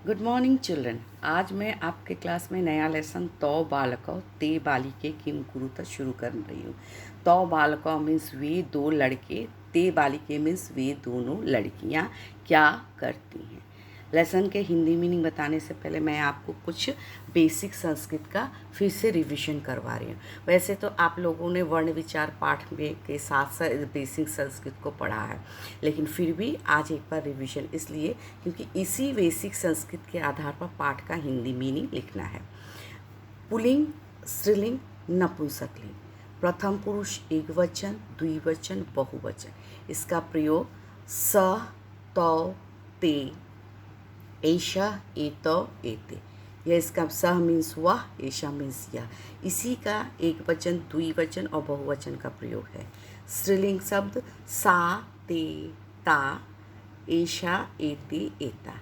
Good morning children. आज मैं आपके क्लास में नया लेसन तौ बालकौ ते बालिके किम कुरुता शुरू कर रही हूँ। तौ बालकौ मीन्स वे दो लड़के, ते बालिके मीन्स वे दोनों लड़कियाँ क्या करती हैं। लेसन के हिंदी मीनिंग बताने से पहले मैं आपको कुछ बेसिक संस्कृत का फिर से रिवीजन करवा रही हूँ। वैसे तो आप लोगों ने वर्ण विचार पाठ में के साथ साथ बेसिक संस्कृत को पढ़ा है, लेकिन फिर भी आज एक बार रिवीजन इसलिए क्योंकि इसी बेसिक संस्कृत के आधार पर पाठ का हिंदी मीनिंग लिखना है। पुल्लिंग, स्त्रीलिंग, नपुंसकलिंग, प्रथम पुरुष एकवचन, द्विवचन, बहुवचन। इसका प्रयोग स, तौ, ते, ऐशा, एतौ, एते। यह इसका सह मीन्स वह, ऐशा मीन्स यह। इसी का एक वचन, द्विवचन और बहुवचन का प्रयोग है। स्त्रीलिंग शब्द सा, ते, ता, ऐशा, एते, एता।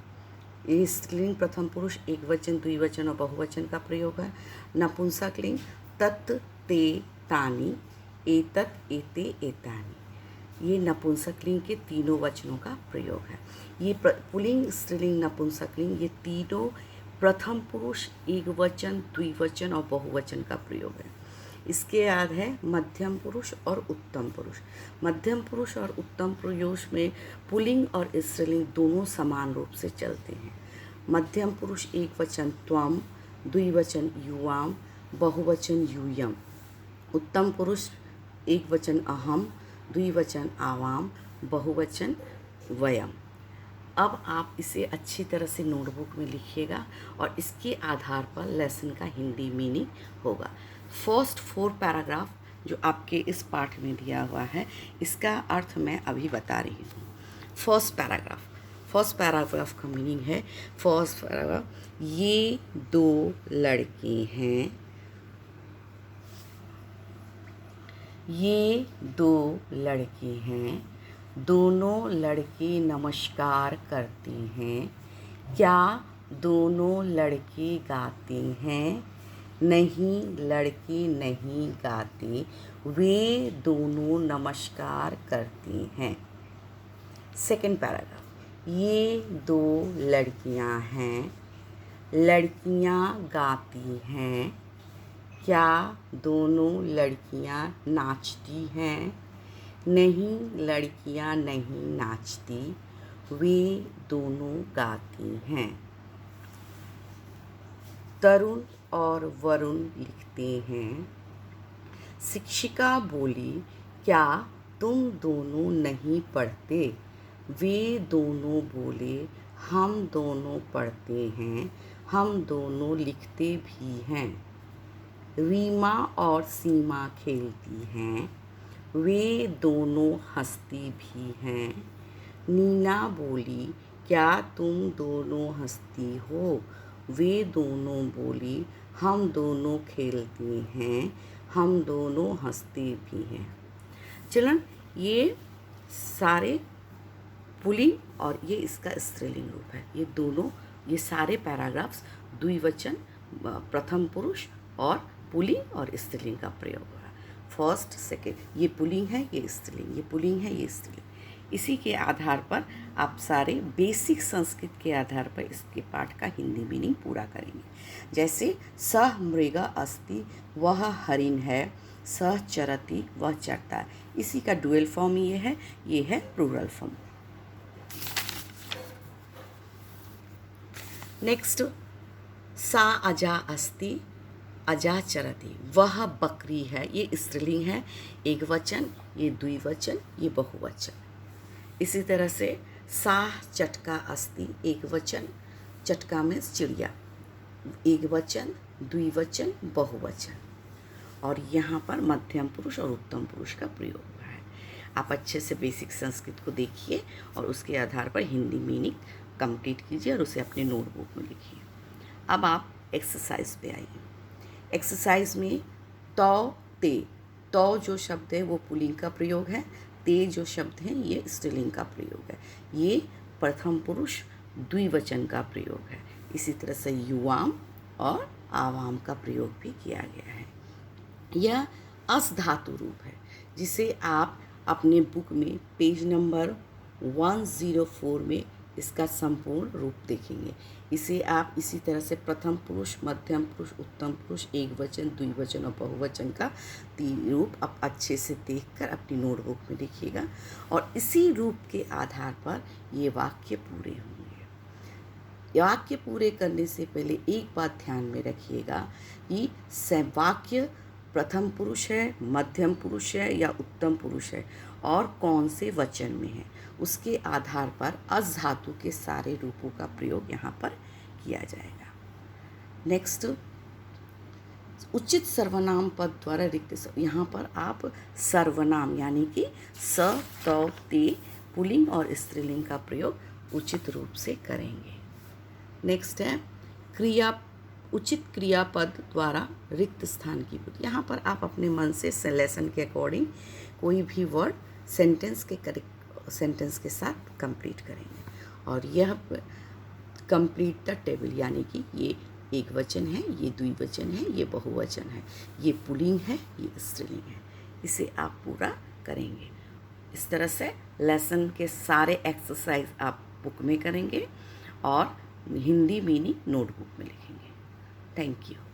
ये स्त्रीलिंग प्रथम पुरुष एक वचन, द्विवचन और बहुवचन का प्रयोग है। नपुंसकलिंग तत्, ते, तानि, एतत्, एते, एतानि। ये नपुंसकलिंग के तीनों वचनों का प्रयोग है। ये पुल्लिंग, स्त्रीलिंग, नपुंसकलिंग ये तीनों प्रथम पुरुष एक वचन, द्विवचन और बहुवचन का प्रयोग है। इसके बाद है मध्यम पुरुष और उत्तम पुरुष। मध्यम पुरुष और उत्तम पुरुष में पुल्लिंग और स्त्रीलिंग दोनों समान रूप से चलते हैं। मध्यम पुरुष एक वचन त्वम, द्विवचन युवाम, बहुवचन यूयम। उत्तम पुरुष एक वचन अहम, द्विवचन आवाम, बहुवचन वयम। अब आप इसे अच्छी तरह से नोटबुक में लिखिएगा और इसके आधार पर लेसन का हिंदी मीनिंग होगा। फर्स्ट 4 पैराग्राफ जो आपके इस पाठ में दिया हुआ है, इसका अर्थ मैं अभी बता रही हूँ। फर्स्ट पैराग्राफ का मीनिंग है, फर्स्ट पैराग्राफ, ये दो लड़के हैं, ये दो लड़के हैं, दोनों लड़के नमस्कार करते हैं। क्या दोनों लड़के गाते हैं? नहीं, लड़के नहीं गाते, वे दोनों नमस्कार करते हैं। सेकंड पैराग्राफ, ये दो लड़कियां हैं, लड़कियां गाती हैं। क्या दोनों लड़कियां नाचती हैं? नहीं, लड़कियां नहीं नाचती, वे दोनों गाती हैं। तरुण और वरुण लिखते हैं। शिक्षिका बोली, क्या तुम दोनों नहीं पढ़ते? वे दोनों बोले, हम दोनों पढ़ते हैं, हम दोनों लिखते भी हैं। रीमा और सीमा खेलती हैं, वे दोनों हंसती भी हैं। नीना बोली, क्या तुम दोनों हंसती हो? वे दोनों बोली, हम दोनों खेलते हैं, हम दोनों हंसते भी हैं। चिल्ड्रन, ये सारे पुल्लिंग और ये इसका स्त्रीलिंग रूप है। ये दोनों, ये सारे पैराग्राफ्स द्विवचन, प्रथम पुरुष और पुल्लिंग और स्त्रीलिंग का प्रयोग हो रहा है। फर्स्ट, सेकेंड, ये पुल्लिंग है, ये स्त्रीलिंग, ये पुल्लिंग है, ये स्त्रीलिंग। इसी के आधार पर आप सारे बेसिक संस्कृत के आधार पर इसके पाठ का हिंदी मीनिंग पूरा करेंगे। जैसे सह मृग अस्ति, वह हरिण है, सह चरति, वह चरता है। इसी का डुअल फॉर्म ये है प्लूरल फॉर्म। नेक्स्ट, सा अजा अस्ति, अजा चरति, वह बकरी है। ये स्त्रीलिंग है, एक वचन, ये द्विवचन, ये बहुवचन। इसी तरह से सा चटका अस्ति, एक वचन, चटका में चिड़िया, एक वचन, द्विवचन, बहुवचन। और यहाँ पर मध्यम पुरुष और उत्तम पुरुष का प्रयोग हुआ है। आप अच्छे से बेसिक संस्कृत को देखिए और उसके आधार पर हिंदी मीनिंग कंप्लीट कीजिए और उसे अपने नोटबुक में लिखिए। अब आप एक्सरसाइज पे आइए। एक्सरसाइज में तौ, ते, तौ जो शब्द है वो पुल्लिंग का प्रयोग है, ते जो शब्द हैं ये स्त्रीलिंग का प्रयोग है। ये प्रथम पुरुष द्विवचन का प्रयोग है। इसी तरह से युवाम और आवाम का प्रयोग भी किया गया है। यह अस धातु रूप है जिसे आप अपने बुक में पेज नंबर 104 में इसका संपूर्ण रूप देखेंगे। इसे आप इसी तरह से प्रथम पुरुष, मध्यम पुरुष, उत्तम पुरुष, एकवचन, द्विवचन और बहुवचन का तीन रूप आप अच्छे से देखकर अपनी नोटबुक में लिखिएगा और इसी रूप के आधार पर ये वाक्य पूरे होंगे। वाक्य पूरे करने से पहले एक बात ध्यान में रखिएगा कि वाक्य प्रथम पुरुष है, मध्यम पुरुष है या उत्तम पुरुष है और कौन से वचन में है, उसके आधार पर अस धातु के सारे रूपों का प्रयोग यहाँ पर किया जाएगा। नेक्स्ट, उचित सर्वनाम पद द्वारा रिक्त, यहाँ पर आप सर्वनाम यानी कि स, त, ते पुल्लिंग और स्त्रीलिंग का प्रयोग उचित रूप से करेंगे। नेक्स्ट है क्रिया, उचित क्रियापद द्वारा रिक्त स्थान की पूर्ति। यहाँ पर आप अपने मन से लेसन के अकॉर्डिंग कोई भी वर्ड सेंटेंस के साथ कंप्लीट करेंगे और यह कंप्लीट द टेबल यानी कि ये एक वचन है, ये द्विवचन है, ये बहुवचन है, ये पुल्लिंग है, ये स्त्रीलिंग है, इसे आप पूरा करेंगे। इस तरह से लेसन के सारे एक्सरसाइज आप बुक में करेंगे और हिंदी मीनिंग नोटबुक में लिखेंगे। Thank you.